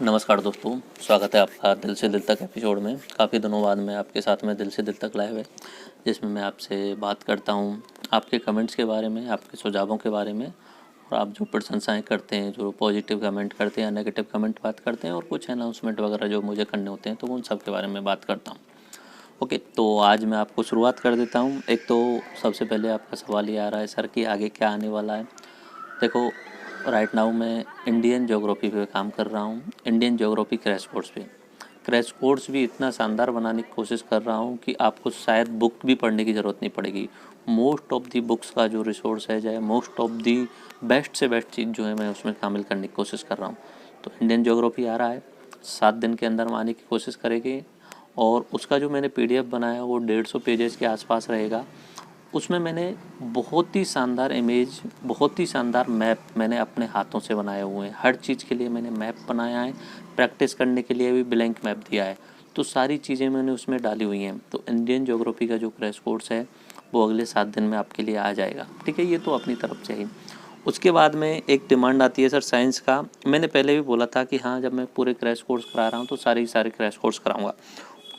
नमस्कार दोस्तों, स्वागत है आपका दिल से दिल तक एपिसोड में। काफ़ी दिनों बाद मैं आपके साथ में दिल से दिल तक लाइव है, जिसमें मैं आपसे बात करता हूँ आपके कमेंट्स के बारे में, आपके सुझावों के बारे में, और आप जो प्रशंसाएं करते हैं, जो पॉजिटिव कमेंट करते हैं या नेगेटिव कमेंट बात करते हैं, और कुछ अनाउंसमेंट वगैरह जो मुझे करने होते हैं, तो उन सब के बारे में बात करता हूँ। ओके, तो आज मैं आपको शुरुआत कर देता हूँ। एक तो सबसे पहले आपका सवाल ये आ रहा है सर कि आगे क्या आने वाला है। देखो, राइट नाउ मैं इंडियन ज्योग्राफी पे काम कर रहा हूँ, इंडियन ज्योग्राफी क्रैश कोर्स पे। क्रैश कोर्स भी इतना शानदार बनाने की कोशिश कर रहा हूँ कि आपको शायद बुक भी पढ़ने की ज़रूरत नहीं पड़ेगी। मोस्ट ऑफ दी बुक्स का जो रिसोर्स है, चाहे मोस्ट ऑफ दी बेस्ट से बेस्ट चीज़ जो है, मैं उसमें शामिल करने की कोशिश कर रहा हूँ। तो इंडियन ज्योग्राफी आ रहा है, 7 दिन के अंदर आने की कोशिश करेगी। और उसका जो मैंने PDF बनाया वो 150 पेजेस के आसपास रहेगा। उसमें मैंने बहुत ही शानदार इमेज, बहुत ही शानदार मैप मैंने अपने हाथों से बनाए हुए हैं। हर चीज़ के लिए मैंने मैप बनाया है, प्रैक्टिस करने के लिए भी ब्लैंक मैप दिया है। तो सारी चीज़ें मैंने उसमें डाली हुई हैं। तो इंडियन ज्योग्राफी का जो क्रैश कोर्स है वो अगले 7 दिन में आपके लिए आ जाएगा। ठीक है, ये तो अपनी तरफ से ही। उसके बाद में एक डिमांड आती है सर साइंस का। मैंने पहले भी बोला था कि हाँ, जब मैं पूरे क्रैश कोर्स करा रहा हूँ तो सारे क्रैश कोर्स कराऊंगा।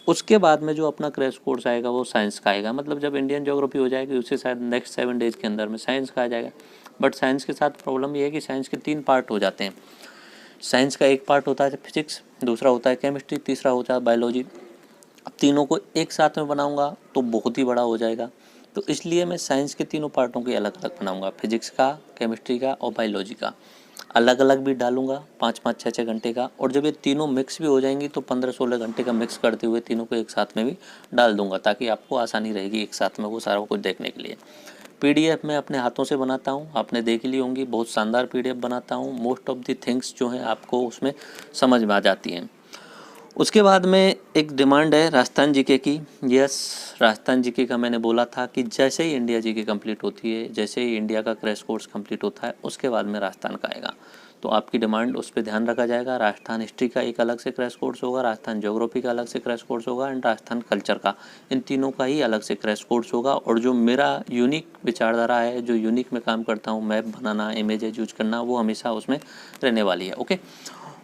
उसके बाद में जो अपना क्रैश कोर्स आएगा वो साइंस का आएगा। मतलब जब इंडियन ज्योग्राफी हो जाएगी उससे शायद नेक्स्ट 7 डेज़ के अंदर में साइंस का आ जाएगा। बट साइंस के साथ प्रॉब्लम ये है कि साइंस के 3 पार्ट हो जाते हैं। साइंस का एक पार्ट होता है फिजिक्स, दूसरा होता है केमिस्ट्री, तीसरा होता है बायोलॉजी। अब तीनों को एक साथ में बनाऊंगा तो बहुत ही बड़ा हो जाएगा। तो इसलिए मैं साइंस के तीनों पार्टों के अलग अलग बनाऊंगा, फिजिक्स का, केमिस्ट्री का और बायोलॉजी का। अलग अलग भी डालूंगा, 5-5, 6-6 घंटे का। और जब ये तीनों मिक्स भी हो जाएंगी तो 15-16 घंटे का मिक्स करते हुए तीनों को एक साथ में भी डाल दूंगा, ताकि आपको आसानी रहेगी एक साथ में वो सारा कुछ देखने के लिए। PDF मैं अपने हाथों से बनाता हूँ, आपने देख ली होंगी, बहुत शानदार PDF बनाता हूँ। मोस्ट ऑफ द थिंग्स जो हैं आपको उसमें समझ में आ जाती हैं। उसके बाद में एक डिमांड है राजस्थान जीके की। यस, राजस्थान जीके का मैंने बोला था कि जैसे ही इंडिया जीके कंप्लीट होती है, जैसे ही इंडिया का क्रैश कोर्स कंप्लीट होता है, उसके बाद में राजस्थान का आएगा। तो आपकी डिमांड उस पर ध्यान रखा जाएगा। राजस्थान हिस्ट्री का एक अलग से क्रैश कोर्स होगा, राजस्थान ज्योग्राफी का अलग से क्रैश कोर्स होगा, एंड राजस्थान कल्चर का। इन तीनों का ही अलग से क्रैश कोर्स होगा। और जो मेरा यूनिक विचारधारा है, जो यूनिक मैं काम करता हूँ, मैप बनाना, इमेजेस यूज करना, वो हमेशा उसमें रहने वाली है। ओके,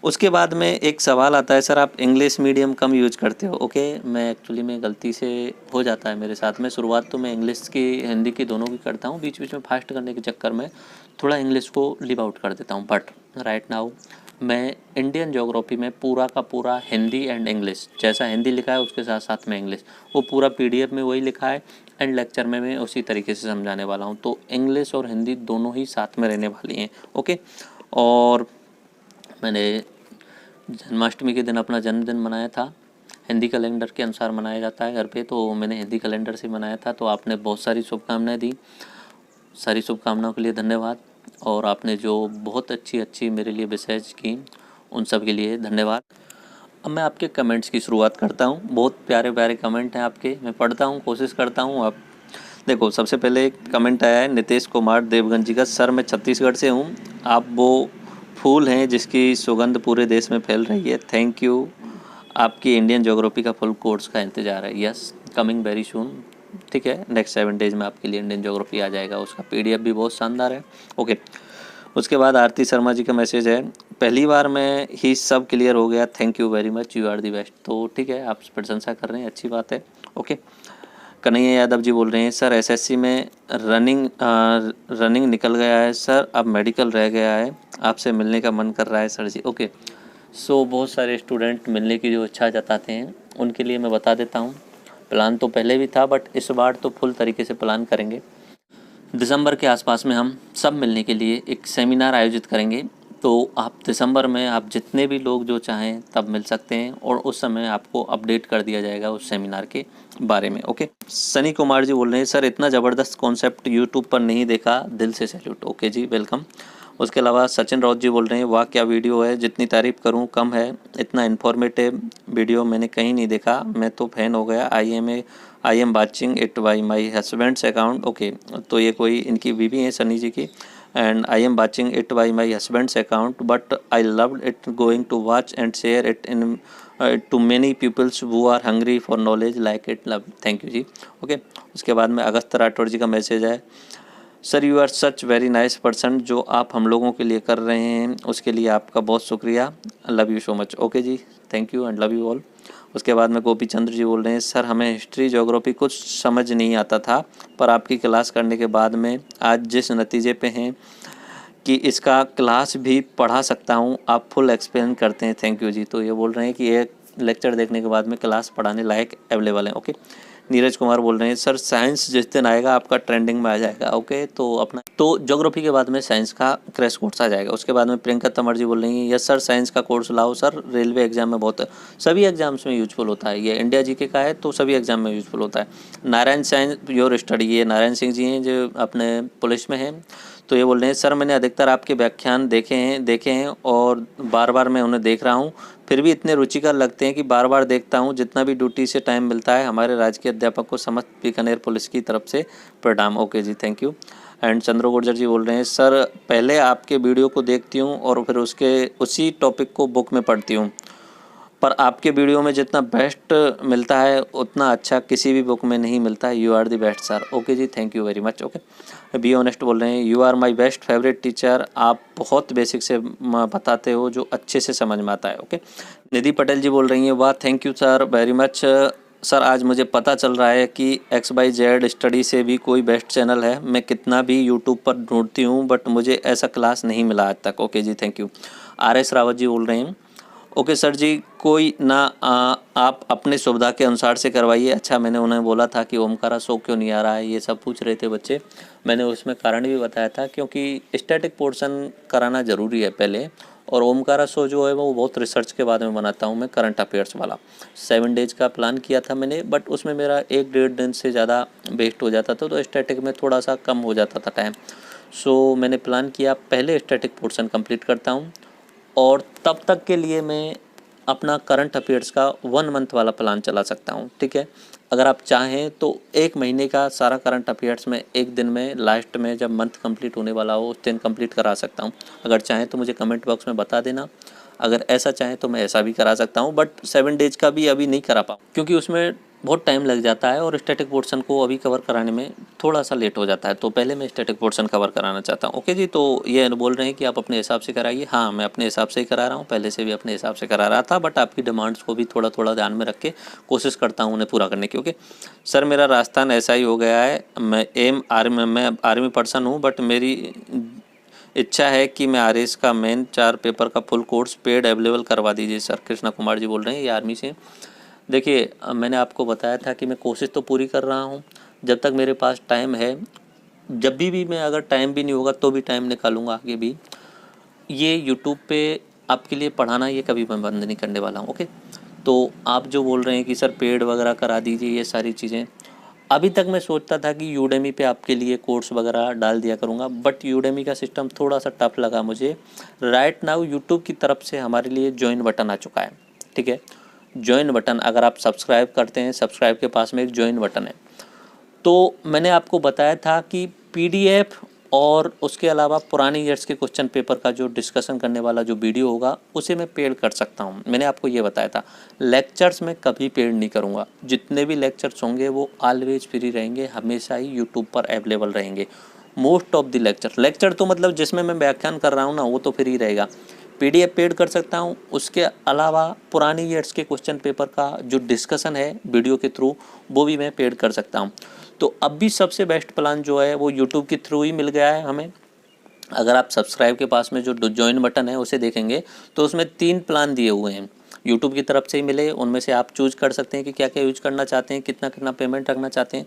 उसके बाद में एक सवाल आता है सर आप इंग्लिश मीडियम कम यूज करते हो। ओके, मैं एक्चुअली में गलती से हो जाता है मेरे साथ में। शुरुआत तो मैं इंग्लिश की, हिंदी की, दोनों की करता हूँ। बीच बीच में फास्ट करने के चक्कर में थोड़ा इंग्लिश को लीव आउट कर देता हूँ। बट राइट नाउ मैं इंडियन ज्योग्राफी में पूरा का पूरा हिंदी एंड इंग्लिश, जैसा हिंदी लिखा है उसके साथ साथ में इंग्लिश, वो पूरा PDF में वही लिखा है। एंड लेक्चर में मैं उसी तरीके से समझाने वाला हूँ। तो इंग्लिश और हिंदी दोनों ही साथ में रहने वाली हैं। ओके, और मैंने जन्माष्टमी के दिन अपना जन्मदिन मनाया था। हिंदी कैलेंडर के अनुसार मनाया जाता है घर पे, तो मैंने हिंदी कैलेंडर से मनाया था। तो आपने बहुत सारी शुभकामनाएं दी, सारी शुभकामनाओं के लिए धन्यवाद। और आपने जो बहुत अच्छी अच्छी मेरे लिए विशेष की, उन सब के लिए धन्यवाद। अब मैं आपके कमेंट्स की शुरुआत करता हूँ। बहुत प्यारे प्यारे कमेंट हैं आपके, मैं पढ़ता हूँ, कोशिश करता हूँ। आप देखो, सबसे पहले एक कमेंट आया है नितेश कुमार देवगंज जी का। सर मैं छत्तीसगढ़ से हूँ, आप वो फूल हैं जिसकी सुगंध पूरे देश में फैल रही है। Thank you. आपकी इंडियन ज्योग्राफी का फुल कोर्स का इंतज़ार है। Yes, coming very soon. ठीक है, नेक्स्ट 7 डेज में आपके लिए इंडियन ज्योग्राफी आ जाएगा। उसका PDF भी बहुत शानदार है। ओके, उसके बाद आरती शर्मा जी का मैसेज है, पहली बार में ही सब क्लियर हो गया, thank you very much, you are the best. तो ठीक है, आप प्रशंसा कर रहे हैं, अच्छी बात है। ओके, कन्हैया यादव जी बोल रहे हैं सर SSC में रनिंग निकल गया है सर, अब मेडिकल रह गया है, आपसे मिलने का मन कर रहा है सर जी। ओके, सो बहुत सारे स्टूडेंट मिलने की जो इच्छा जताते हैं, उनके लिए मैं बता देता हूँ। प्लान तो पहले भी था, बट इस बार तो फुल तरीके से प्लान करेंगे। दिसंबर के आसपास में हम सब मिलने के लिए एक सेमिनार आयोजित करेंगे। तो आप दिसंबर में आप जितने भी लोग जो चाहें तब मिल सकते हैं, और उस समय आपको अपडेट कर दिया जाएगा उस सेमिनार के बारे में। ओके, सनी कुमार जी बोल रहे हैं सर इतना ज़बरदस्त कॉन्सेप्ट यूट्यूब पर नहीं देखा, दिल से सैल्यूट। ओके जी, वेलकम। उसके अलावा सचिन राउत जी बोल रहे हैं वाह क्या वीडियो है, जितनी तारीफ़ करूं कम है, इतना इन्फॉर्मेटिव वीडियो मैंने कहीं नहीं देखा, मैं तो फैन हो गया। I am watching it by my husband's account. Okay, तो ये कोई इनकी बीवी हैं सनी जी की। And I am watching it by my husband's account, but I loved it going to watch and share it in to many peoples who are hungry for knowledge like it love. Thank you ji. Okay, उसके बाद में अगस्त राठौर जी का message है, sir you are such very nice person, जो आप हम लोगों के लिए कर रहे हैं उसके लिए आपका बहुत शुक्रिया, love you so much. Okay ji, thank you and love you all. उसके बाद में गोपी चंद्र जी बोल रहे हैं, सर हमें हिस्ट्री ज्योग्राफी कुछ समझ नहीं आता था, पर आपकी क्लास करने के बाद में आज जिस नतीजे पे हैं कि इसका क्लास भी पढ़ा सकता हूँ, आप फुल एक्सप्लेन करते हैं, थैंक यू जी। तो ये बोल रहे हैं कि एक लेक्चर देखने के बाद में क्लास पढ़ाने लायक अवेलेबल है। ओके। नीरज कुमार बोल रहे हैं, सर साइंस जिस दिन आएगा आपका ट्रेंडिंग में आ जाएगा। ओके, तो अपना तो ज्योग्राफी के बाद में साइंस का क्रैश कोर्स आ जाएगा। उसके बाद में प्रियंका तमर जी बोल रही हैं, यस सर साइंस का कोर्स लाओ सर, रेलवे एग्जाम में बहुत सभी एग्जाम्स में यूजफुल होता है, ये इंडिया जीके का है तो सभी एग्जाम में यूजफुल होता है। नारायण साइंस योर स्टडी, ये नारायण सिंह जी हैं जो अपने पुलिस में हैं। तो ये बोल रहे हैं, सर मैंने अधिकतर आपके व्याख्यान देखे हैं और बार बार मैं उन्हें देख रहा हूँ, फिर भी इतने रुचिकर लगते हैं कि बार बार देखता हूँ। जितना भी ड्यूटी से टाइम मिलता है हमारे राजकीय अध्यापक को समस्त बीकानेर पुलिस की तरफ से प्रणाम। Okay ji, thank you. And Chandra Gurjar ji बोल रहे हैं, सर पहले आपके वीडियो को देखती हूँ और फिर उसी टॉपिक को बुक में पढ़ती हूँ, पर आपके वीडियो में जितना बेस्ट मिलता है उतना अच्छा किसी भी बुक में नहीं मिलता है। You are the best sir. Okay ji, thank you very much. Okay, be honest बोल रहे हैं, you are my best favourite teacher, आप बहुत बेसिक से बताते हो जो अच्छे से समझ में आता है। ओके। निधि पटेल जी बोल रही हैं, वाह thank you sir very much. Sir आज मुझे पता चल रहा है कि XYZ स्टडी से भी कोई बेस्ट चैनल है, मैं कितना भी यूट्यूब पर ढूंढती हूँ बट मुझे ऐसा क्लास नहीं मिला आज तक। Okay ji, thank you. RS Rawat ji बोल रहे हैं, ओके सर जी, कोई ना आप अपने सुविधा के अनुसार से करवाइए। अच्छा, मैंने उन्हें बोला था कि ओमकारा शो क्यों नहीं आ रहा है, ये सब पूछ रहे थे बच्चे। मैंने उसमें कारण भी बताया था क्योंकि स्टैटिक पोर्शन कराना ज़रूरी है पहले, और ओमकारा शो जो है वो बहुत रिसर्च के बाद में बनाता हूँ मैं, करंट अफेयर्स वाला। 7 डेज का प्लान किया था मैंने, बट उसमें मेरा 1-1.5 दिन से ज़्यादा वेस्ट हो जाता था, तो स्टैटिक में थोड़ा सा कम हो जाता था टाइम। सो मैंने प्लान किया पहले स्टैटिक पोर्शन कंप्लीट करता हूँ, और तब तक के लिए मैं अपना करंट अफेयर्स का 1 मंथ वाला प्लान चला सकता हूँ। ठीक है, अगर आप चाहें तो 1 महीने का सारा करंट अफेयर्स में 1 दिन में लास्ट में जब मंथ कंप्लीट होने वाला हो उस दिन कंप्लीट करा सकता हूँ। अगर चाहें तो मुझे कमेंट बॉक्स में बता देना, अगर ऐसा चाहें तो मैं ऐसा भी करा सकता हूँ, बट 7 डेज का भी अभी नहीं करा पाऊँ क्योंकि उसमें बहुत टाइम लग जाता है और स्टैटिक पोर्शन को अभी कवर कराने में थोड़ा सा लेट हो जाता है, तो पहले मैं स्टैटिक पोर्शन कवर कराना चाहता हूँ। ओके जी, तो ये बोल रहे हैं कि आप अपने हिसाब से कराइए। हाँ, मैं अपने हिसाब से ही करा रहा हूँ, पहले से भी अपने हिसाब से करा रहा था, बट आपकी डिमांड्स को भी थोड़ा थोड़ा ध्यान में रख के कोशिश करता हूँ उन्हें पूरा करने की। ओके सर, मेरा राजस्थान ऐसा ही हो गया है, मैं आर्मी पर्सन हूँ, बट मेरी इच्छा है कि मैं RS का मेन 4 पेपर का फुल कोर्स पेड अवेलेबल करवा दीजिए सर। कृष्णा कुमार जी बोल रहे हैं, ये आर्मी से। देखिए, मैंने आपको बताया था कि मैं कोशिश तो पूरी कर रहा हूँ, जब तक मेरे पास टाइम है, जब भी मैं अगर टाइम भी नहीं होगा तो भी टाइम निकालूंगा आगे भी। ये यूट्यूब पे आपके लिए पढ़ाना ये कभी मैं बंद नहीं करने वाला हूँ। ओके, तो आप जो बोल रहे हैं कि सर पेड वगैरह करा दीजिए, ये सारी चीज़ें, अभी तक मैं सोचता था कि यूडेमी पे आपके लिए कोर्स वगैरह डाल दिया करूँगा, बट यूडेमी का सिस्टम थोड़ा सा टफ लगा मुझे। राइट नाउ यूट्यूब की तरफ से हमारे लिए ज्वाइन बटन आ चुका है। ठीक है, ज्वाइन बटन, अगर आप सब्सक्राइब करते हैं, सब्सक्राइब के पास में एक ज्वाइन बटन है। तो मैंने आपको बताया था कि PDF और उसके अलावा पुरानी ईयर्स के क्वेश्चन पेपर का जो डिस्कशन करने वाला जो वीडियो होगा उसे मैं पेड कर सकता हूं। मैंने आपको ये बताया था। लेक्चर्स में कभी पेड नहीं करूंगा, जितने भी लेक्चर्स होंगे वो ऑलवेज फ्री रहेंगे, हमेशा ही यूट्यूब पर अवेलेबल रहेंगे। मोस्ट ऑफ द लेक्चर तो मतलब जिसमें मैं व्याख्यान कर रहा हूँ ना, वो तो फ्री रहेगा। PDF पेड कर सकता हूँ, उसके अलावा पुरानी ईयर्स के क्वेश्चन पेपर का जो डिस्कशन है वीडियो के थ्रू वो भी मैं पेड कर सकता हूँ। तो अब भी सबसे बेस्ट प्लान जो है वो यूट्यूब के थ्रू ही मिल गया है हमें। अगर आप सब्सक्राइब के पास में जो ज्वाइन बटन है उसे देखेंगे तो उसमें 3 प्लान दिए हुए हैं, यूट्यूब की तरफ से ही मिले। उनमें से आप चूज कर सकते हैं कि क्या क्या यूज करना चाहते हैं, कितना कितना पेमेंट रखना चाहते हैं।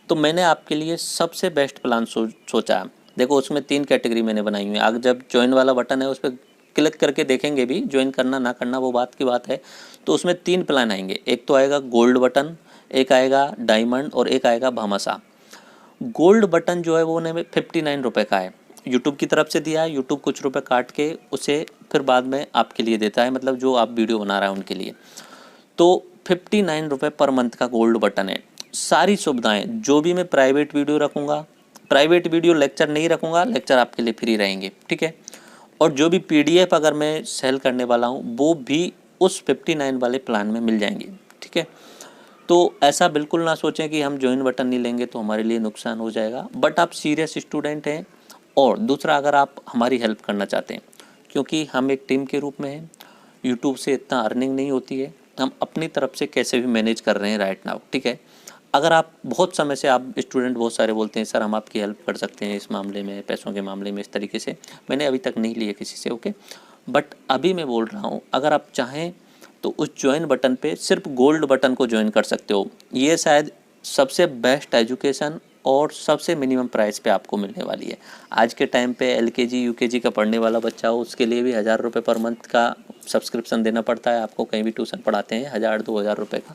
तो मैंने आपके लिए सबसे बेस्ट प्लान सोचा है। देखो, उसमें 3 कैटेगरी मैंने बनाई हुई है। अगर जब ज्वाइन वाला बटन है उस पर क्लिक करके देखेंगे भी, ज्वाइन करना ना करना वो बात की बात है, तो उसमें 3 प्लान आएंगे। एक तो आएगा गोल्ड बटन, एक आएगा डायमंड और एक आएगा भामाशाह। गोल्ड बटन जो है वो उन्हें 59 रुपये का है, यूट्यूब की तरफ से दिया है। यूट्यूब कुछ रुपए काट के उसे फिर बाद में आपके लिए देता है, मतलब जो आप वीडियो बना रहे हैं उनके लिए। तो 59 रुपये पर मंथ का गोल्ड बटन है। सारी सुविधाएं, जो भी मैं प्राइवेट वीडियो रखूँगा, प्राइवेट वीडियो लेक्चर नहीं रखूँगा, लेक्चर आपके लिए फ्री रहेंगे। ठीक है, और जो भी PDF अगर मैं सेल करने वाला हूँ वो भी उस 59 वाले प्लान में मिल जाएंगे। ठीक है, तो ऐसा बिल्कुल ना सोचें कि हम ज्वाइन बटन नहीं लेंगे तो हमारे लिए नुकसान हो जाएगा, बट आप सीरियस स्टूडेंट हैं। और दूसरा, अगर आप हमारी हेल्प करना चाहते हैं, क्योंकि हम एक टीम के रूप में हैं, यूट्यूब से इतना अर्निंग नहीं होती है, हम अपनी तरफ से कैसे भी मैनेज कर रहे हैं राइट नाउ, ठीक है। अगर आप बहुत समय से, आप स्टूडेंट बहुत सारे बोलते हैं सर हम आपकी हेल्प कर सकते हैं इस मामले में, पैसों के मामले में, इस तरीके से मैंने अभी तक नहीं लिया किसी से, ओके। बट अभी मैं बोल रहा हूँ, अगर आप चाहें तो उस ज्वाइन बटन पे सिर्फ गोल्ड बटन को ज्वाइन कर सकते हो। ये शायद सबसे बेस्ट एजुकेशन और सबसे मिनिमम प्राइस पे आपको मिलने वाली है। आज के टाइम पे एलकेजी यूकेजी का पढ़ने वाला बच्चा हो, उसके लिए भी 1000 रुपये पर मंथ का सब्सक्रिप्शन देना पड़ता है आपको। कहीं भी ट्यूशन पढ़ाते हैं 1000-2000 रुपये का।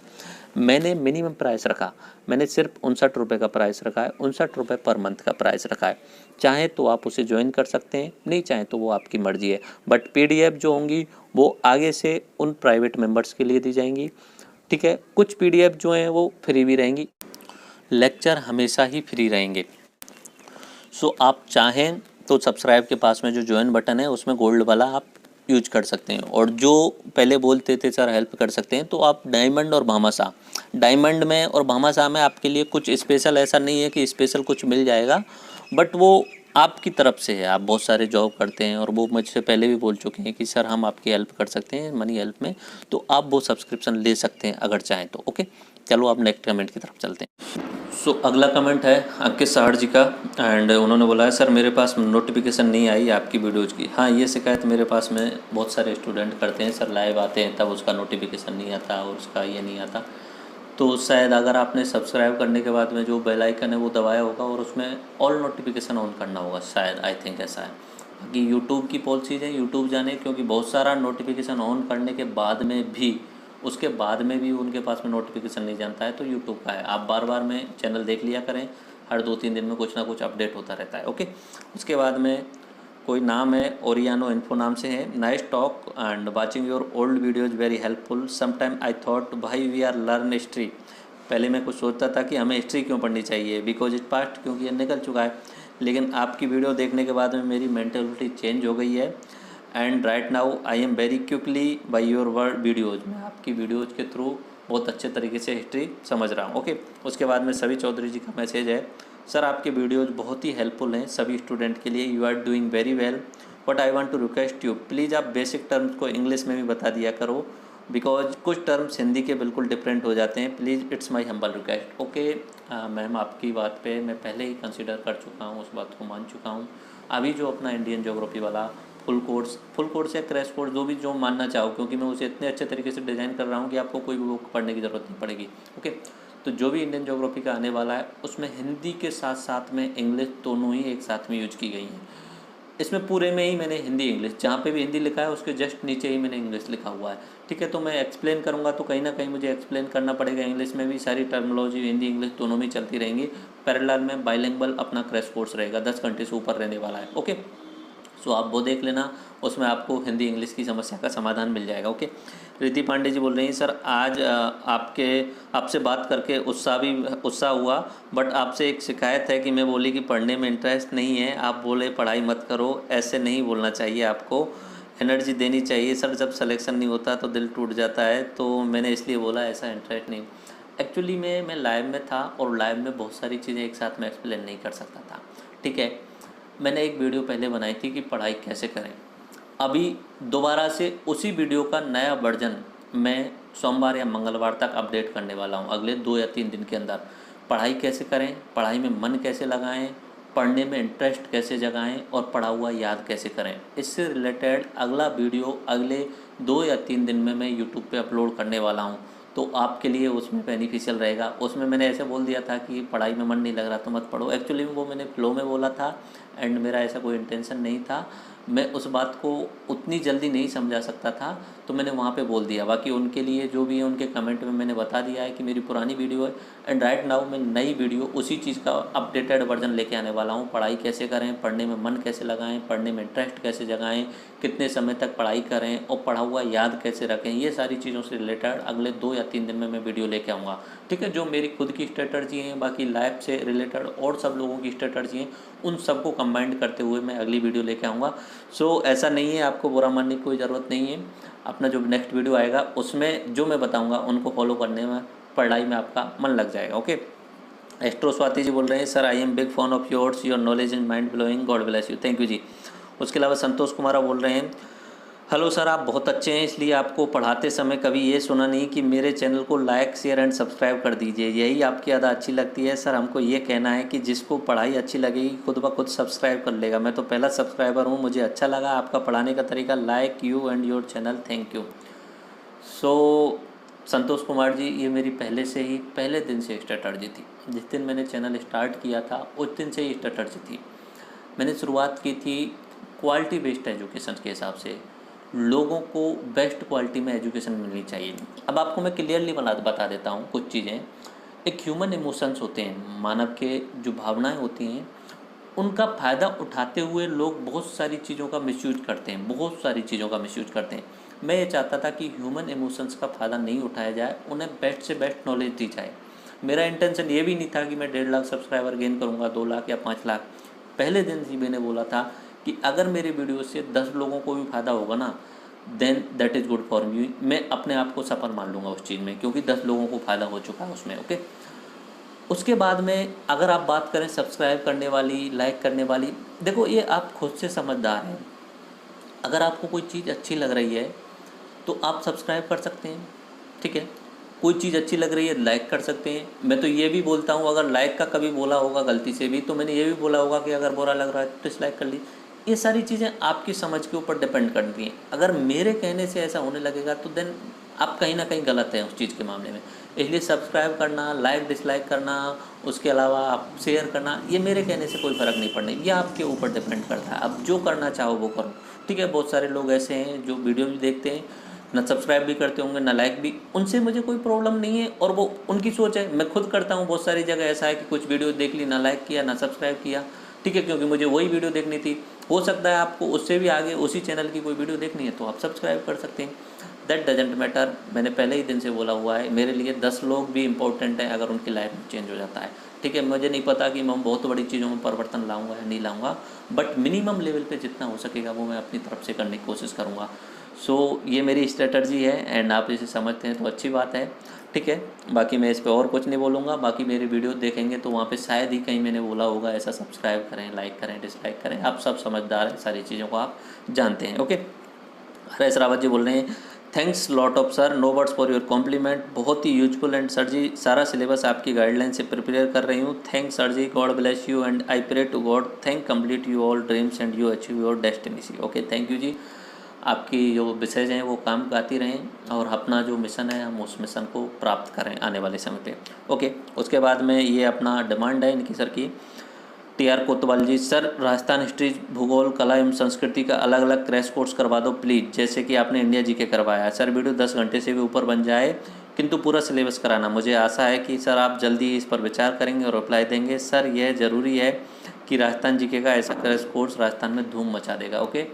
मैंने मिनिमम प्राइस रखा, मैंने सिर्फ 59 रुपये का प्राइस रखा है, 59 रुपये पर मंथ का प्राइस रखा है। चाहे तो आप उसे ज्वाइन कर सकते हैं, नहीं चाहें तो वो आपकी मर्जी है। बट PDF जो होंगी वो आगे से उन प्राइवेट मेंबर्स के लिए दी जाएंगी, ठीक है। कुछ PDF जो हैं वो फ्री भी रहेंगी, लेक्चर हमेशा ही फ्री रहेंगे। सो आप चाहें तो सब्सक्राइब के पास में जो ज्वाइन बटन है उसमें गोल्ड वाला आप यूज कर सकते हैं। और जो पहले बोलते थे सर हेल्प कर सकते हैं, तो आप डायमंड और भामाशाह, डायमंड में और भामाशाह में आपके लिए कुछ स्पेशल ऐसा नहीं है कि स्पेशल कुछ मिल जाएगा, बट वो आपकी तरफ से है। आप बहुत सारे जॉब करते हैं और वो मुझसे पहले भी बोल चुके हैं कि सर हम आपकी हेल्प कर सकते हैं मनी हेल्प में, तो आप वो सब्सक्रिप्शन ले सकते हैं अगर चाहें तो, ओके। चलो आप नेक्स्ट कमेंट की तरफ चलते हैं। सो अगला कमेंट है अंकित साहड़ जी का, एंड उन्होंने बोला है सर मेरे पास नोटिफिकेशन नहीं आई आपकी वीडियोज़ की। हाँ, ये शिकायत मेरे पास में बहुत सारे स्टूडेंट करते हैं, सर लाइव आते हैं तब उसका नोटिफिकेशन नहीं आता और उसका ये नहीं आता। तो शायद अगर आपने सब्सक्राइब करने के बाद में जो बेल आइकन है वो दबाया होगा और उसमें ऑल नोटिफिकेशन ऑन करना होगा, शायद, आई थिंक ऐसा है। बाकी यूट्यूब की पॉलिसीज़ है, यूट्यूब जाने, क्योंकि बहुत सारा नोटिफिकेशन ऑन करने के बाद में भी, उसके बाद में भी उनके पास में नोटिफिकेशन नहीं जानता है, तो यूट्यूब का है। आप बार बार में चैनल देख लिया करें, हर 2-3 दिन में कुछ ना कुछ अपडेट होता रहता है, ओके। उसके बाद में कोई नाम है ओरियानो इन्फो नाम से है, nice talk and watching your old videos very helpful, sometime I thought भाई वी आर लर्न हिस्ट्री। पहले मैं कुछ सोचता था कि हमें हिस्ट्री क्यों पढ़नी चाहिए, बिकॉज इट पास्ट, क्योंकि ये निकल चुका है। लेकिन आपकी वीडियो देखने के बाद में मेरी मेंटेलिटी चेंज हो गई है, and right now I am very quickly by your word videos. मैं आपकी वीडियोज़ के थ्रू बहुत अच्छे तरीके से हिस्ट्री समझ रहा हूँ, ओके। उसके बाद में सभी चौधरी जी का मैसेज है, सर आपके वीडियोज़ बहुत ही हेल्पफुल हैं सभी स्टूडेंट के लिए, you are doing very well, but I want to request you please आप बेसिक टर्म्स को इंग्लिश में भी बता दिया करो, बिकॉज कुछ टर्म्स हिंदी के बिल्कुल डिफरेंट हो जाते हैं, please it's my humble request. Okay ma'am, आपकी बात पे मैं पहले ही कंसिडर कर चुका हूँ, उस बात को मान चुका हूँ। अभी जो अपना इंडियन ज्योग्राफी वाला फुल कोर्स या क्रैश कोर्स, जो भी जो मानना चाहो, क्योंकि मैं उसे इतने अच्छे तरीके से डिज़ाइन कर रहा हूँ कि आपको कोई भी बुक पढ़ने की ज़रूरत नहीं पड़ेगी, ओके। तो जो भी इंडियन ज्योग्राफी का आने वाला है उसमें हिंदी के साथ साथ में इंग्लिश दोनों ही एक साथ में यूज की गई हैं। इसमें पूरे में ही मैंने हिंदी इंग्लिश, जहाँ पे भी हिंदी लिखा है उसके जस्ट नीचे ही मैंने इंग्लिश लिखा हुआ है, ठीक है। तो मैं एक्सप्लेन करूँगा तो कहीं ना कहीं मुझे एक्सप्लेन करना पड़ेगा इंग्लिश में भी, सारी टर्मिनोलॉजी हिंदी इंग्लिश दोनों में चलती रहेंगी। पैरेलल में बाइलिंगुअल अपना क्रैश कोर्स रहेगा, 10 घंटे से ऊपर रहने वाला है, ओके। सो आप वो देख लेना, उसमें आपको हिंदी इंग्लिश की समस्या का समाधान मिल जाएगा, ओके। रिद्धि पांडे जी बोल रही हैं, सर आज आपसे बात करके उत्साह हुआ, बट आपसे एक शिकायत है कि मैं बोली कि पढ़ने में इंटरेस्ट नहीं है, आप बोले पढ़ाई मत करो, ऐसे नहीं बोलना चाहिए, आपको एनर्जी देनी चाहिए। सर जब सिलेक्शन नहीं होता तो दिल टूट जाता है, तो मैंने इसलिए बोला ऐसा इंटरेस्ट नहीं। एक्चुअली मैं लाइव में था और लाइव में बहुत सारी चीज़ें एक साथ में एक्सप्लेन नहीं कर सकता था, ठीक है। मैंने एक वीडियो पहले बनाई थी कि पढ़ाई कैसे करें, अभी दोबारा से उसी वीडियो का नया वर्जन मैं सोमवार या मंगलवार तक अपडेट करने वाला हूँ, अगले 2 या 3 दिन के अंदर। पढ़ाई कैसे करें, पढ़ाई में मन कैसे लगाएं, पढ़ने में इंटरेस्ट कैसे जगाएं और पढ़ा हुआ याद कैसे करें, इससे रिलेटेड अगला वीडियो अगले 2 या 3 दिन में मैं यूट्यूब पे अपलोड करने वाला हूँ। तो आपके लिए उसमें बेनिफिशियल रहेगा। उसमें मैंने ऐसे बोल दिया था कि पढ़ाई में मन नहीं लग रहा तो मत पढ़ो, एक्चुअली वो मैंने फ्लो में बोला था एंड मेरा ऐसा कोई इंटेंशन नहीं था। मैं उस बात को उतनी जल्दी नहीं समझा सकता था, तो मैंने वहाँ पे बोल दिया। बाकी उनके लिए जो भी है उनके कमेंट में मैंने बता दिया है कि मेरी पुरानी वीडियो है एंड राइट नाउ मैं नई वीडियो उसी चीज़ का अपडेटेड वर्जन लेके आने वाला हूँ। पढ़ाई कैसे करें, पढ़ने में मन कैसे लगाएं, पढ़ने में इंटरेस्ट कैसे जगाएं, कितने समय तक पढ़ाई करें और पढ़ा हुआ याद कैसे रखें, ये सारी चीज़ों से रिलेटेड अगले 2 या 3 दिन में मैं वीडियो लेके आऊँगा, ठीक है। जो मेरी खुद की स्ट्रेटजी हैं, बाकी लाइफ से रिलेटेड और सब लोगों की स्ट्रेटजी हैं, उन सबको कंबाइंड करते हुए मैं अगली वीडियो लेके आऊँगा। सो ऐसा नहीं है, आपको बुरा मानने की कोई ज़रूरत नहीं है। अपना जो नेक्स्ट वीडियो आएगा उसमें जो मैं बताऊँगा उनको फॉलो करने में पढ़ाई में आपका मन लग जाएगा। ओके। एस्ट्रो स्वाति जी बोल रहे हैं sir I am big fan of yours, your knowledge in mind blowing, God bless you. Thank you जी। उसके अलावा संतोष कुमार बोल रहे हैं हेलो सर, आप बहुत अच्छे हैं, इसलिए आपको पढ़ाते समय कभी ये सुना नहीं कि मेरे चैनल को लाइक शेयर एंड सब्सक्राइब कर दीजिए, यही आपकी अदा अच्छी लगती है। सर हमको ये कहना है कि जिसको पढ़ाई अच्छी लगेगी खुद ब खुद सब्सक्राइब कर लेगा। मैं तो पहला सब्सक्राइबर हूँ, मुझे अच्छा लगा आपका पढ़ाने का तरीका। Like you and your channel, thank you. So Santosh Kumar ji, ये मेरी पहले से ही पहले दिन से स्ट्रैटेजी थी। जिस दिन मैंने चैनल स्टार्ट किया था उस दिन से ही स्ट्रैटेजी थी। मैंने शुरुआत की थी क्वालिटी बेस्ड एजुकेशन के हिसाब से, लोगों को बेस्ट क्वालिटी में एजुकेशन मिलनी चाहिए। अब आपको मैं क्लियरली बता देता हूँ कुछ चीज़ें। एक ह्यूमन इमोशंस होते हैं, मानव के जो भावनाएं होती हैं, उनका फ़ायदा उठाते हुए लोग बहुत सारी चीज़ों का मिसयूज करते हैं, बहुत सारी चीज़ों का मिसयूज करते हैं। मैं ये चाहता था कि ह्यूमन इमोशंस का फ़ायदा नहीं उठाया जाए, उन्हें बेस्ट से बेस्ट नॉलेज दी जाए। मेरा इंटेंशन ये भी नहीं था कि मैं 1.5 लाख सब्सक्राइबर गेन करूँगा, 2 लाख या 5 लाख। पहले दिन से मैंने बोला था कि अगर मेरे वीडियो से 10 लोगों को भी फ़ायदा होगा ना, then that is good for me. मैं अपने आप को सफल मान लूँगा उस चीज़ में, क्योंकि 10 लोगों को फ़ायदा हो चुका है उसमें। ओके। उसके बाद में अगर आप बात करें सब्सक्राइब करने वाली, लाइक करने वाली, देखो ये आप खुद से समझदार हैं। अगर आपको कोई चीज़ अच्छी लग रही है तो आप सब्सक्राइब कर सकते हैं, ठीक है। कोई चीज़ अच्छी लग रही है लाइक कर सकते हैं। मैं तो ये भी बोलता हूँ, अगर लाइक का कभी बोला होगा गलती से भी तो मैंने ये भी बोला होगा कि अगर बुरा लग रहा है तो डिसलाइक कर ली। ये सारी चीज़ें आपकी समझ के ऊपर डिपेंड करती हैं। अगर मेरे कहने से ऐसा होने लगेगा तो देन आप कहीं ना कहीं गलत हैं उस चीज़ के मामले में। इसलिए सब्सक्राइब करना, लाइक डिसलाइक करना, उसके अलावा आप शेयर करना, ये मेरे कहने से कोई फ़र्क नहीं पड़ने, ये आपके ऊपर डिपेंड करता है। अब जो करना चाहो वो करो, ठीक है। बहुत सारे लोग ऐसे हैं जो वीडियो भी देखते हैं, ना सब्सक्राइब भी करते होंगे ना लाइक भी, उनसे मुझे कोई प्रॉब्लम नहीं है और वो उनकी सोच है। मैं खुद करता हूँ, बहुत सारी जगह ऐसा है कि कुछ वीडियो देख ली, ना लाइक किया ना सब्सक्राइब किया, ठीक है, क्योंकि मुझे वही वीडियो देखनी थी। हो सकता है आपको उससे भी आगे उसी चैनल की कोई वीडियो देखनी है तो आप सब्सक्राइब कर सकते हैं, दैट डजेंट मैटर। मैंने पहले ही दिन से बोला हुआ है, मेरे लिए 10 लोग भी इंपॉर्टेंट हैं अगर उनकी लाइफ में चेंज हो जाता है, ठीक है। मुझे नहीं पता कि मैं बहुत बड़ी चीज़ों में परिवर्तन लाऊंगा या नहीं लाऊंगा, बट मिनिमम लेवल पे जितना हो सकेगा वो मैं अपनी तरफ से करने की कोशिश करूँगा। सो ये मेरी स्ट्रेटजी है एंड आप इसे समझते हैं तो अच्छी बात है, ठीक है। बाकी मैं इस पर और कुछ नहीं बोलूँगा। बाकी मेरी वीडियो देखेंगे तो वहाँ पे शायद ही कहीं मैंने बोला होगा ऐसा सब्सक्राइब करें, लाइक करें, डिसलाइक करें। आप सब समझदार हैं, सारी चीज़ों को आप जानते हैं। ओके। हरेश रावत जी बोल रहे हैं thanks lot of sir, no words for your compliment, बहुत ही यूजफुल एंड सर जी सारा सिलेबस आपकी गाइडलाइन से प्रिपेयर कर रही हूँ। थैंक्स सर जी, God bless you and I pray to God thank complete you all dreams and you achieve your destiny. Okay, thank you जी। आपकी जो विषय हैं वो काम आती रहें और अपना जो मिशन है हम उस मिशन को प्राप्त करें आने वाले समय पे। ओके। उसके बाद में ये अपना डिमांड है इनकी सर की, TR कोतवाल जी, सर राजस्थान हिस्ट्री, भूगोल, कला एवं संस्कृति का अलग अलग क्रैश कोर्स करवा दो प्लीज़, जैसे कि आपने इंडिया जी के करवाया है। सर वीडियो 10 घंटे से भी ऊपर बन जाए किंतु पूरा सिलेबस कराना। मुझे आशा है कि सर आप जल्दी इस पर विचार करेंगे और रिप्लाई देंगे। सर यह ज़रूरी है कि राजस्थान जीके का ऐसा क्रैश कोर्स राजस्थान में धूम मचा देगा। Okay,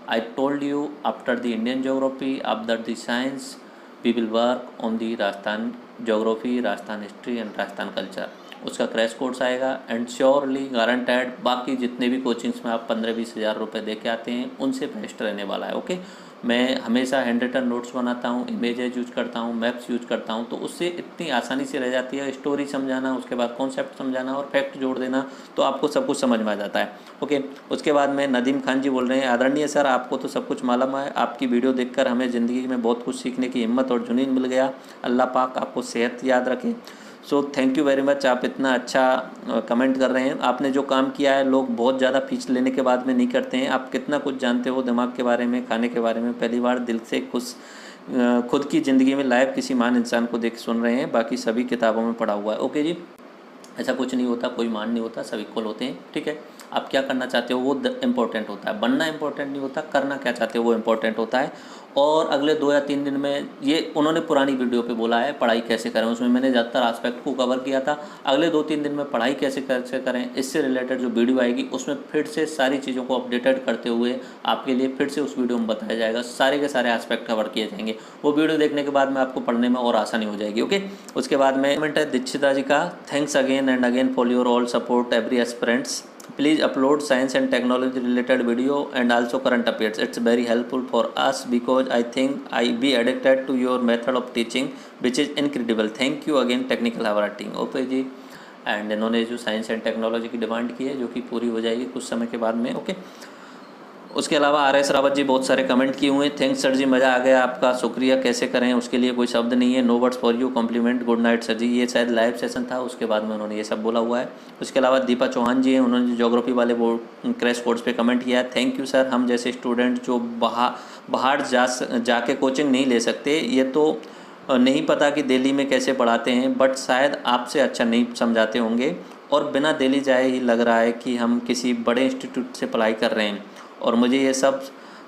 I told you after the Indian geography, after the science, we will work on the Rajasthan geography, Rajasthan history and Rajasthan culture. उसका क्रैश कोर्स आएगा एंड श्योरली गारंटेड बाकी जितने भी कोचिंग्स में आप 15-20 हज़ार रुपये दे के आते हैं उनसे बेस्ट रहने वाला है। ओके, मैं हमेशा हैंड रिटन नोट्स बनाता हूँ, इमेजेज यूज करता हूँ, मैप्स यूज करता हूँ, तो उससे इतनी आसानी से रह जाती है स्टोरी समझाना, उसके बाद कॉन्सेप्ट समझाना और फैक्ट जोड़ देना, तो आपको सब कुछ समझ में आ जाता है। ओके, उसके बाद में नदीम खान जी बोल रहे हैं, आदरणीय सर आपको तो सब कुछ मालूम है, आपकी वीडियो देखकर हमें ज़िंदगी में बहुत कुछ सीखने की हिम्मत और जुनून मिल गया। अल्लाह पाक आपको सेहत याद रखे। So thank you very much, आप इतना अच्छा कमेंट कर रहे हैं। आपने जो काम किया है लोग बहुत ज़्यादा फीस लेने के बाद में नहीं करते हैं। आप कितना कुछ जानते हो दिमाग के बारे में, खाने के बारे में, पहली बार दिल से खुश खुद की ज़िंदगी में लाइव किसी महान इंसान को देख सुन रहे हैं, बाकी सभी किताबों में पढ़ा हुआ है। ओके जी, ऐसा कुछ नहीं होता, कोई मान नहीं होता, सब इक्वल होते हैं, ठीक है। आप क्या करना चाहते हो वो इम्पोर्टेंट होता है, बनना इम्पोर्टेंट नहीं होता, करना क्या चाहते हो वो इम्पोर्टेंट होता है। और अगले 2 या 3 दिन में ये उन्होंने पुरानी वीडियो पे बोला है पढ़ाई कैसे करें, उसमें मैंने ज़्यादातर आस्पेक्ट को कवर किया था। अगले 2-3 दिन में पढ़ाई कैसे करें इससे रिलेटेड जो वीडियो आएगी उसमें फिर से सारी चीज़ों को अपडेटेड करते हुए आपके लिए फिर से उस वीडियो में बताया जाएगा, सारे के सारे आस्पेक्ट कवर किए जाएंगे। वो वीडियो देखने के बाद में आपको पढ़ने में और आसानी हो जाएगी। ओके, उसके बाद में कमेंट है दीक्षिता जी का, thanks again and again for your all support every aspirants. Please upload science and technology related video and also current affairs. It's very helpful for us because I think I be addicted to your method of teaching which is incredible. Thank you again technical awarding. Okay ji, and इन्होंने जो science and technology की demand की है जो कि पूरी हो जाएगी कुछ समय के बाद में। ओके, उसके अलावा आर एस रावत जी बहुत सारे कमेंट किए हुए हैं। थैंक्स सर जी, मज़ा आ गया आपका, शुक्रिया, कैसे करें उसके लिए कोई शब्द नहीं है। No words for you, compliment, good night sir जी। ये शायद लाइव सेशन था, उसके बाद में उन्होंने ये सब बोला हुआ है। उसके अलावा दीपा चौहान जी हैं, उन्होंने ज्योग्राफी वाले वो क्रैश कोर्स पे कमेंट किया है। थैंक यू सर, हम जैसे स्टूडेंट जो बाहर जाके कोचिंग नहीं ले सकते, ये तो नहीं पता कि दिल्ली में कैसे पढ़ाते हैं, बट शायद आपसे अच्छा नहीं समझाते होंगे और बिना दिल्ली जाए ही लग रहा है कि हम किसी बड़े इंस्टीट्यूट से पढ़ाई कर रहे हैं। और मुझे ये सब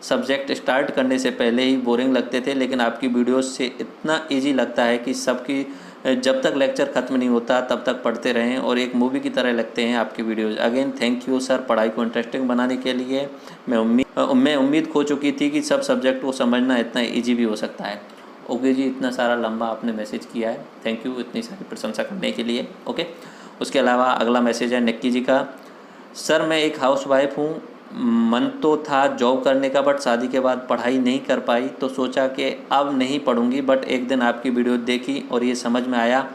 सब्जेक्ट स्टार्ट करने से पहले ही बोरिंग लगते थे, लेकिन आपकी वीडियोस से इतना इजी लगता है कि सबकी जब तक लेक्चर ख़त्म नहीं होता तब तक पढ़ते रहें और एक मूवी की तरह लगते हैं आपकी videos. Again thank you sir, पढ़ाई को इंटरेस्टिंग बनाने के लिए। मैं उम्मीद खो चुकी थी कि सब सब्जेक्ट को समझना इतना ईजी भी हो सकता है। ओके जी, इतना सारा लंबा आपने मैसेज किया है, थैंक यू इतनी सारी प्रशंसा करने के लिए। ओके, उसके अलावा अगला मैसेज है निक्की जी का। सर मैं एक हाउस वाइफ हूँ, मन तो था जॉब करने का बट शादी के बाद पढ़ाई नहीं कर पाई तो सोचा कि अब नहीं पढ़ूंगी, बट एक दिन आपकी वीडियो देखी और ये समझ में आया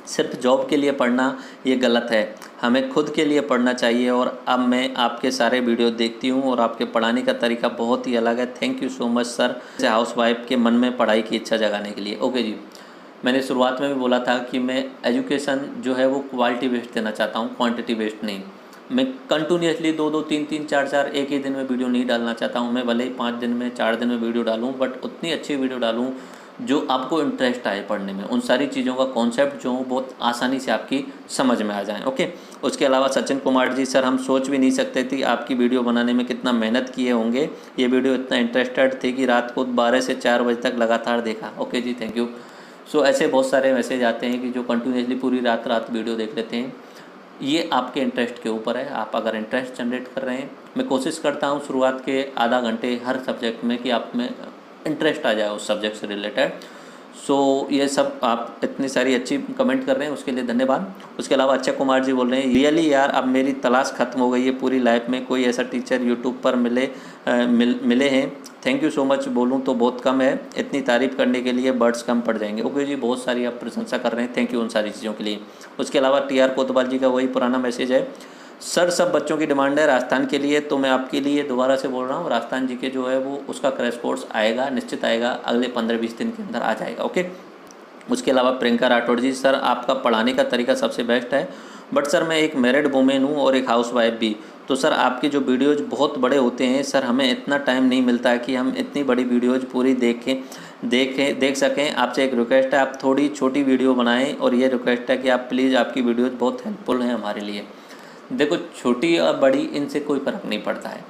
सिर्फ जॉब के लिए पढ़ना ये गलत है, हमें खुद के लिए पढ़ना चाहिए। और अब मैं आपके सारे वीडियो देखती हूँ और आपके पढ़ाने का तरीका बहुत ही अलग है। Thank you so much sir, house wife के मन में पढ़ाई की इच्छा जगाने के लिए। ओके जी, मैंने शुरुआत में भी बोला था कि मैं एजुकेशन जो है वो क्वालिटी बेस्ड देना चाहता हूँ, क्वांटिटी बेस्ड नहीं। मैं कंटिन्यूसली 2-2 3-3 4-4 एक ही दिन में वीडियो नहीं डालना चाहता हूँ। मैं भले ही 5 दिन में 4 दिन में वीडियो डालूँ, बट उतनी अच्छी वीडियो डालूँ जो आपको इंटरेस्ट आए पढ़ने में, उन सारी चीज़ों का कॉन्सेप्ट जो बहुत आसानी से आपकी समझ में आ जाए। ओके, उसके अलावा सचिन कुमार जी, सर हम सोच भी नहीं सकते थे आपकी वीडियो बनाने में कितना मेहनत किए होंगे, ये वीडियो इतना इंटरेस्टेड थे कि रात को 12 से 4 बजे तक लगातार देखा। Okay ji, thank you. So ऐसे बहुत सारे मैसेज आते हैं कि जो कंटिन्यूसली पूरी रात वीडियो देख लेते हैं। ये आपके इंटरेस्ट के ऊपर है, आप अगर इंटरेस्ट जनरेट कर रहे हैं, मैं कोशिश करता हूँ शुरुआत के आधा घंटे हर सब्जेक्ट में कि आप में इंटरेस्ट आ जाए उस सब्जेक्ट से रिलेटेड। सो ये सब आप इतनी सारी अच्छी कमेंट कर रहे हैं उसके लिए धन्यवाद। उसके अलावा अक्षय कुमार जी बोल रहे हैं, रियली यार अब मेरी तलाश ख़त्म हो गई है पूरी लाइफ में, कोई ऐसा टीचर यूट्यूब पर मिले हैं। थैंक यू सो मच, बोलूँ तो बहुत कम है, इतनी तारीफ़ करने के लिए वर्ड्स कम पड़ जाएंगे। ओके जी, बहुत सारी आप प्रशंसा कर रहे हैं, थैंक यू उन सारी चीज़ों के लिए। उसके अलावा TR कोतवाल जी का वही पुराना मैसेज है, सर सब बच्चों की डिमांड है राजस्थान के लिए, तो मैं आपके लिए दोबारा से बोल रहा हूँ, राजस्थान जी के जो है वो उसका क्रैश कोर्स आएगा, निश्चित आएगा, अगले 15-20 दिन के अंदर आ जाएगा। ओके, उसके अलावा प्रियंका राठौड़ जी, सर आपका पढ़ाने का तरीका सबसे बेस्ट है, बट सर मैं एक मैरिड वुमेन हूँ और एक हाउस वाइफ भी, तो सर आपके जो वीडियोज़ बहुत बड़े होते हैं सर, हमें इतना टाइम नहीं मिलता है कि हम इतनी बड़ी वीडियोज़ पूरी देख सकें। आपसे एक रिक्वेस्ट है, आप थोड़ी छोटी वीडियो बनाएं और ये रिक्वेस्ट है कि आप प्लीज़, आपकी वीडियोज़ बहुत हेल्पफुल हैं हमारे लिए। देखो, छोटी और बड़ी इनसे कोई फ़र्क नहीं पड़ता है,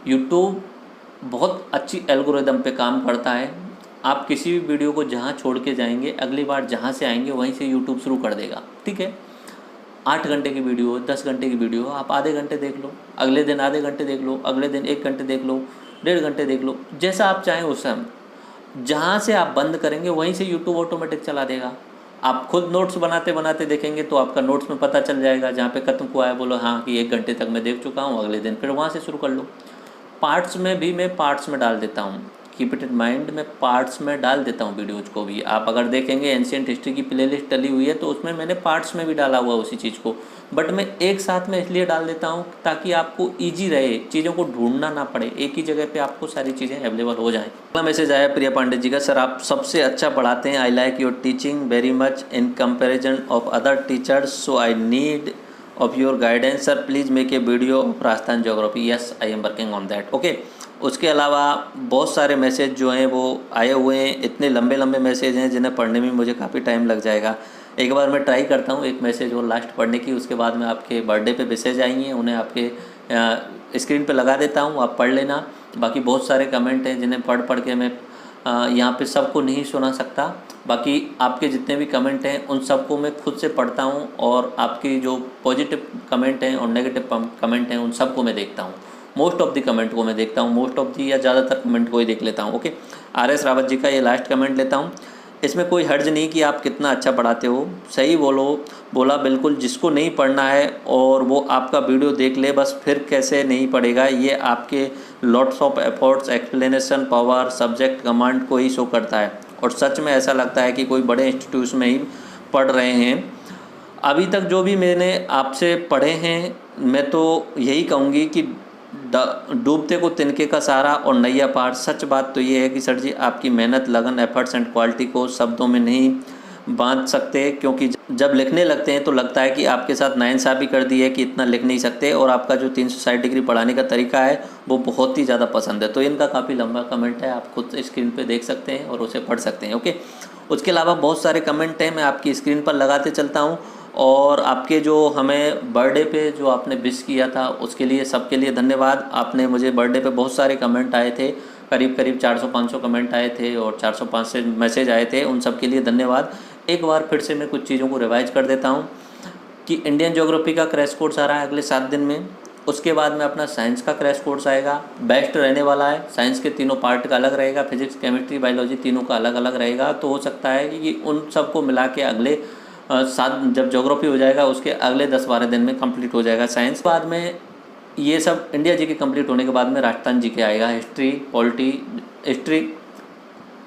यूट्यूब बहुत अच्छी एल्गोरिदम पे काम करता है। आप किसी भी वीडियो को जहाँ छोड़ के जाएंगे, अगली बार जहाँ से आएंगे वहीं से यूट्यूब शुरू कर देगा। ठीक है, 8 घंटे की वीडियो, 10 घंटे की वीडियो आप आधे घंटे देख लो, अगले दिन आधे घंटे देख लो, अगले दिन 1 घंटे देख लो, 1.5 घंटे देख लो, जैसा आप चाहें उस समय। जहाँ से आप बंद करेंगे वहीं से यूट्यूब ऑटोमेटिक चला देगा। आप खुद नोट्स बनाते बनाते देखेंगे तो आपका नोट्स में पता चल जाएगा, जहाँ पे ख़त्म हुआ है बोलो हाँ कि 1 घंटे तक मैं देख चुका हूँ, अगले दिन फिर वहाँ से शुरू कर लो। पार्ट्स में भी मैं पार्ट्स में डाल देता हूँ, कीप इट इन माइंड, मैं पार्ट्स में डाल देता हूँ वीडियोज़ को भी। आप अगर देखेंगे एंशिएंट हिस्ट्री की प्लेलिस्ट डली हुई है तो उसमें मैंने पार्ट्स में भी डाला हुआ उसी चीज़ को, बट मैं एक साथ में इसलिए डाल देता हूँ ताकि आपको ईजी रहे, चीज़ों को ढूंढना ना पड़े, एक ही जगह पे आपको सारी चीज़ें अवेलेबल हो जाएँ। अगला मैसेज आया प्रिया पांडे जी का, सर आप सबसे अच्छा पढ़ाते हैं, I like your teaching very much in comparison of other teachers, so I need of your guidance sir, please make a video of Rajasthan geography, yes I am working on that. Okay, उसके अलावा बहुत सारे message जो हैं वो आए हुए हैं, इतने लंबे लंबे मैसेज हैं जिन्हें पढ़ने में मुझे काफ़ी टाइम लग जाएगा। एक बार मैं ट्राई करता हूँ एक मैसेज और लास्ट पढ़ने की, उसके बाद में आपके बर्थडे पे मैसेज आएंगे, उन्हें आपके स्क्रीन पे लगा देता हूँ, आप पढ़ लेना। बाकी बहुत सारे कमेंट हैं जिन्हें पढ़ के मैं यहाँ पे सबको नहीं सुना सकता, बाकी आपके जितने भी कमेंट हैं उन सबको मैं खुद से पढ़ता हूँ और आपकी जो पॉजिटिव कमेंट हैं और नेगेटिव कमेंट हैं उन सबको मैं देखता हूँ। मोस्ट ऑफ दी कमेंट को मैं देखता हूँ, मोस्ट ऑफ दी या ज़्यादातर कमेंट को ही देख लेता हूँ। ओके, RS रावत जी का ये लास्ट कमेंट लेता हूँ, इसमें कोई हर्ज नहीं कि आप कितना अच्छा पढ़ाते हो, सही बोला बिल्कुल। जिसको नहीं पढ़ना है और वो आपका वीडियो देख ले बस, फिर कैसे नहीं पढ़ेगा। ये आपके lots of efforts, explanation power, subject command को ही शो करता है। और सच में ऐसा लगता है कि कोई बड़े इंस्टीट्यूट में ही पढ़ रहे हैं। अभी तक जो भी मैंने आपसे पढ़े हैं, मैं तो यही कहूँगी कि डूबते को तिनके का सहारा और नैया पार। सच बात तो ये है कि सर जी आपकी मेहनत, लगन, एफर्ट्स एंड क्वालिटी को शब्दों में नहीं बांध सकते, क्योंकि जब लिखने लगते हैं तो लगता है कि आपके साथ नाइंसाफ़ी कर दी है कि इतना लिख नहीं सकते। और आपका जो 360 डिग्री पढ़ाने का तरीका है वो बहुत ही ज़्यादा पसंद है। तो इनका काफ़ी लंबा कमेंट है, आप खुद स्क्रीन पे देख सकते हैं और उसे पढ़ सकते हैं। ओके, उसके अलावा बहुत सारे कमेंट हैं, मैं आपकी स्क्रीन पर लगाते चलता हूँ। और आपके जो हमें बर्थडे पे जो आपने विश किया था उसके लिए, सबके लिए धन्यवाद। आपने मुझे बर्थडे पे बहुत सारे कमेंट आए थे, करीब 400-500 कमेंट आए थे और 405 से मैसेज आए थे, उन सब के लिए धन्यवाद। एक बार फिर से मैं कुछ चीज़ों को रिवाइज कर देता हूँ कि इंडियन ज्योग्राफी का क्रैश कोर्स आ रहा है अगले 7 दिन में। उसके बाद में अपना साइंस का क्रैश कोर्स आएगा, बेस्ट रहने वाला है। साइंस के तीनों पार्ट का अलग रहेगा, फिजिक्स, केमिस्ट्री, बायोलॉजी तीनों का अलग अलग रहेगा। तो हो सकता है कि उन सबको मिला के अगले 7, जब ज्योग्राफी हो जाएगा उसके अगले 10-12 दिन में कंप्लीट हो जाएगा साइंस। बाद में ये सब इंडिया जी के कंप्लीट होने के बाद में राजस्थान जी के आएगा, हिस्ट्री, पॉलिटी, हिस्ट्री।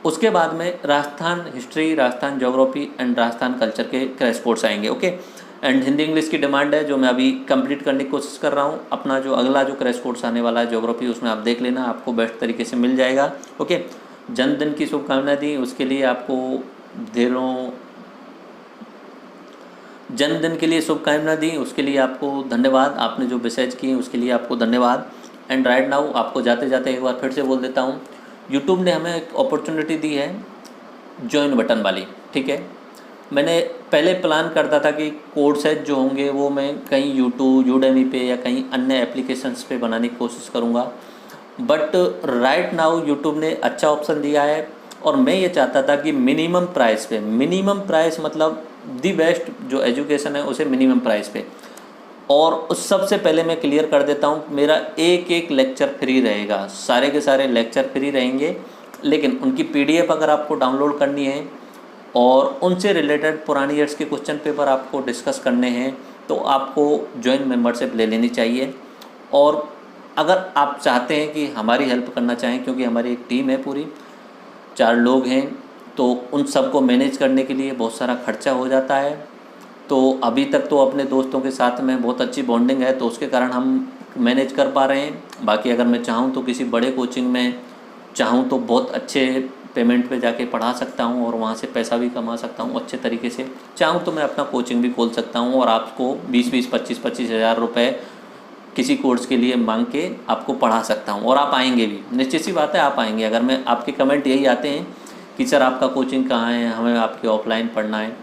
उसके बाद में Rajasthan history, Rajasthan geography and Rajasthan culture के क्रैश कोर्स आएंगे। ओके, एंड हिंदी इंग्लिश की डिमांड है जो मैं अभी कंप्लीट करने की कोशिश कर रहा हूँ। अपना जो अगला जो क्रैश कोर्स आने वाला है ज्योग्राफी, उसमें आप देख लेना, आपको बेस्ट तरीके से मिल जाएगा। ओके, जन्मदिन की शुभकामनाएं दी, उसके लिए आपको जन्मदिन के लिए शुभकामनाएं दी, उसके लिए आपको धन्यवाद। आपने जो मैसेज किए उसके लिए आपको धन्यवाद। एंड राइट नाउ आपको जाते जाते एक बार फिर से बोल देता हूँ, यूट्यूब ने हमें एक अपॉर्चुनिटी दी है ज्वाइन बटन वाली। ठीक है, मैंने पहले प्लान करता था कि कोर्सेज जो होंगे वो मैं कहीं यूट्यूब, यूडेमी पे या कहीं अन्य एप्लीकेशंस पे बनाने की कोशिश करूँगा, बट राइट नाउ यूट्यूब ने अच्छा ऑप्शन दिया है। और मैं ये चाहता था कि मिनिमम प्राइस पे, मिनिमम प्राइस मतलब दी बेस्ट जो एजुकेशन है उसे मिनिमम प्राइस पे। और उस सबसे पहले मैं क्लियर कर देता हूँ, मेरा एक लेक्चर फ्री रहेगा, सारे के सारे लेक्चर फ्री रहेंगे। लेकिन उनकी PDF अगर आपको डाउनलोड करनी है और उनसे रिलेटेड पुरानी ईयर्स के क्वेश्चन पेपर आपको डिस्कस करने हैं तो आपको ज्वाइन मेंबरशिप ले लेनी चाहिए। और अगर आप चाहते हैं कि हमारी हेल्प करना चाहें, क्योंकि हमारी एक टीम है पूरी, 4 लोग हैं, तो उन सबको मैनेज करने के लिए बहुत सारा खर्चा हो जाता है। तो अभी तक तो अपने दोस्तों के साथ में बहुत अच्छी बॉन्डिंग है, तो उसके कारण हम मैनेज कर पा रहे हैं। बाकी अगर मैं चाहूँ तो किसी बड़े कोचिंग में चाहूँ तो बहुत अच्छे पेमेंट पे जाके पढ़ा सकता हूँ और वहाँ से पैसा भी कमा सकता हूँ अच्छे तरीके से। चाहूँ तो मैं अपना कोचिंग भी खोल सकता हूँ और आपको 20-20, 25-25 हज़ार रुपये किसी कोर्स के लिए मांग के आपको पढ़ा सकता हूँ। और आप आएंगे भी, निश्चित सी बात है आप आएंगे। अगर मैं, आपके कमेंट यही आते हैं कि सर आपका कोचिंग कहाँ है, हमें आपके ऑफलाइन पढ़ना है।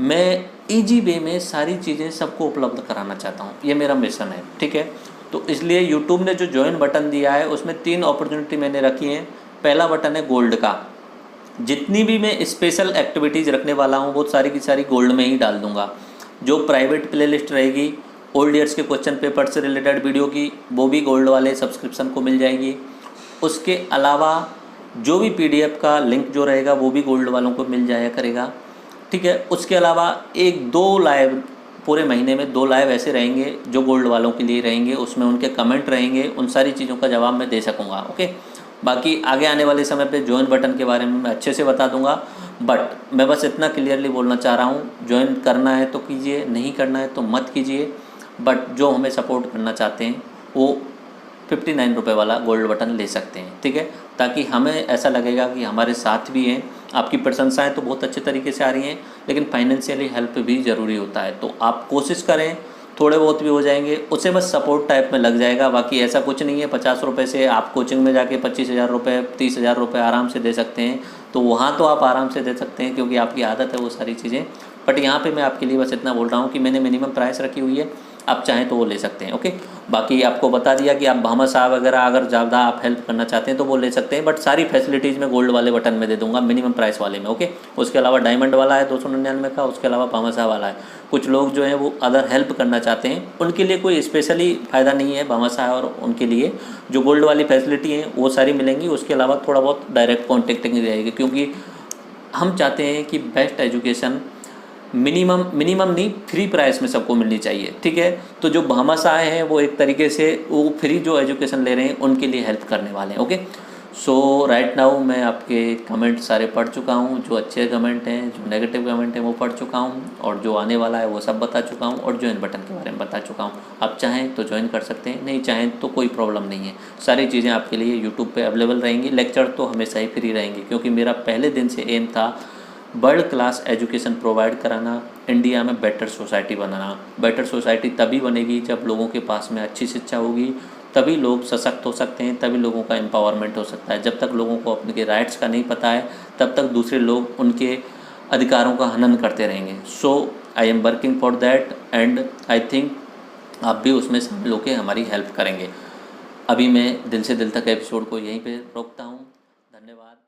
मैं ईजी वे में सारी चीज़ें सबको उपलब्ध कराना चाहता हूँ, ये मेरा मिशन है। ठीक है, तो इसलिए यूट्यूब ने जो ज्वाइन बटन दिया है उसमें 3 अपॉर्चुनिटी मैंने रखी हैं। पहला बटन है गोल्ड का, जितनी भी मैं स्पेशल एक्टिविटीज़ रखने वाला हूँ वो सारी की सारी गोल्ड में ही डाल दूँगा। जो प्राइवेट प्लेलिस्ट रहेगी ओल्ड ईयर्स के क्वेश्चन पेपर से रिलेटेड वीडियो की, वो भी गोल्ड वाले सब्सक्रिप्शन को मिल जाएगी। उसके अलावा जो भी PDF का लिंक जो रहेगा वो भी गोल्ड वालों को मिल जाया करेगा। ठीक है, उसके अलावा 1-2 लाइव, पूरे महीने में 2 लाइव ऐसे रहेंगे जो गोल्ड वालों के लिए रहेंगे, उसमें उनके कमेंट रहेंगे, उन सारी चीज़ों का जवाब मैं दे सकूँगा। ओके, बाकी आगे आने वाले समय पे ज्वाइन बटन के बारे में मैं अच्छे से बता दूंगा, बट मैं बस इतना क्लियरली बोलना चाह रहा हूँ, ज्वाइन करना है तो कीजिए, नहीं करना है तो मत कीजिए। बट जो हमें सपोर्ट करना चाहते हैं वो 59 रुपये वाला गोल्ड बटन ले सकते हैं। ठीक है, ताकि हमें ऐसा लगेगा कि हमारे साथ भी हैं। आपकी प्रशंसाएं तो बहुत अच्छे तरीके से आ रही हैं, लेकिन फाइनेंशियली हेल्प भी ज़रूरी होता है। तो आप कोशिश करें, थोड़े बहुत भी हो जाएंगे, उससे बस सपोर्ट टाइप में लग जाएगा। बाकी ऐसा कुछ नहीं है 50 रुपये से आप कोचिंग में जाके 25,000 रुपये, 30,000 रुपये आराम से दे सकते हैं। तो वहाँ तो आप आराम से दे सकते हैं क्योंकि आपकी आदत है वो सारी चीज़ें। बट यहाँ पे मैं आपके लिए बस इतना बोल रहा हूँ कि मैंने मिनिमम प्राइस रखी हुई है, आप चाहें तो वो ले सकते हैं। ओके, बाकी आपको बता दिया कि आप भामा साहब वगैरह अगर ज़्यादा आप हेल्प करना चाहते हैं तो वो ले सकते हैं, बट सारी फैसिलिटीज़ मैं गोल्ड वाले बटन में दे दूंगा, मिनिमम प्राइस वाले में। ओके, उसके अलावा डायमंड वाला है 299 का, उसके अलावा भामा साहब वाला है। कुछ लोग जो हैं वो अदर हेल्प करना चाहते हैं, उनके लिए कोई स्पेशली फ़ायदा नहीं है भामा साहब, और उनके लिए जो गोल्ड वाली फैसिलिटी हैं वो सारी मिलेंगी। उसके अलावा थोड़ा बहुत डायरेक्ट कॉन्टेक्टिंग रहेगी, क्योंकि हम चाहते हैं कि बेस्ट एजुकेशन मिनिमम नहीं, फ्री प्राइस में सबको मिलनी चाहिए, ठीक है। तो जो भामाशाह हैं वो एक तरीके से वो फ्री जो एजुकेशन ले रहे हैं उनके लिए हेल्प करने वाले हैं। ओके, सो राइट नाउ मैं आपके कमेंट सारे पढ़ चुका हूँ, जो अच्छे कमेंट हैं, जो नेगेटिव कमेंट हैं वो पढ़ चुका हूँ, और जो आने वाला है वो सब बता चुका हूँ, और ज्वाइन बटन के बारे में बता चुका हूँ। आप चाहें तो ज्वाइन कर सकते हैं, नहीं चाहें तो कोई प्रॉब्लम नहीं है। सारी चीज़ें आपके लिए यूट्यूब पे अवेलेबल रहेंगी। लेक्चर तो हमेशा ही फ्री रहेंगे, क्योंकि मेरा पहले दिन से एम था वर्ल्ड क्लास एजुकेशन प्रोवाइड कराना, इंडिया में बेटर सोसाइटी बनाना। बेटर सोसाइटी तभी बनेगी जब लोगों के पास में अच्छी शिक्षा होगी, तभी लोग सशक्त हो सकते हैं, तभी लोगों का एम्पावरमेंट हो सकता है। जब तक लोगों को अपने के राइट्स का नहीं पता है, तब तक दूसरे लोग उनके अधिकारों का हनन करते रहेंगे। So I am working for that, and I think आप भी उसमें शामिल होकर हमारी हेल्प करेंगे। अभी मैं दिल से दिल तक एपिसोड को यहीं पे रोकता हूँ। धन्यवाद।